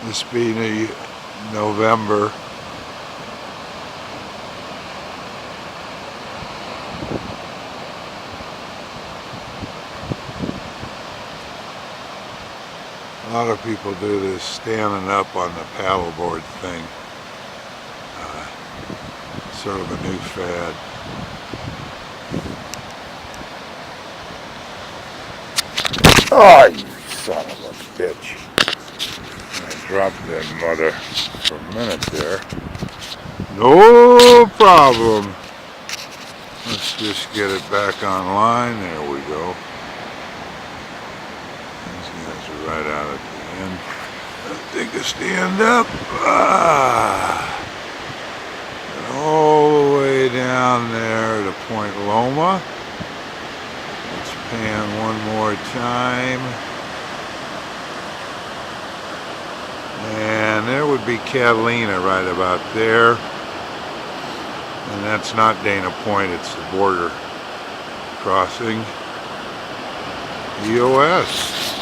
This being November. A lot of people do this standing up on the paddleboard thing. Sort of a new fad. Oh, you son of a bitch. I dropped that mother for a minute there. No problem. Let's just get it back online. There we go. These guys are right out at the end. Take a stand up. And all the way down there to Point Loma. Let's pan one more time. And there would be Catalina right about there. And that's not Dana Point, it's the border crossing. EOS.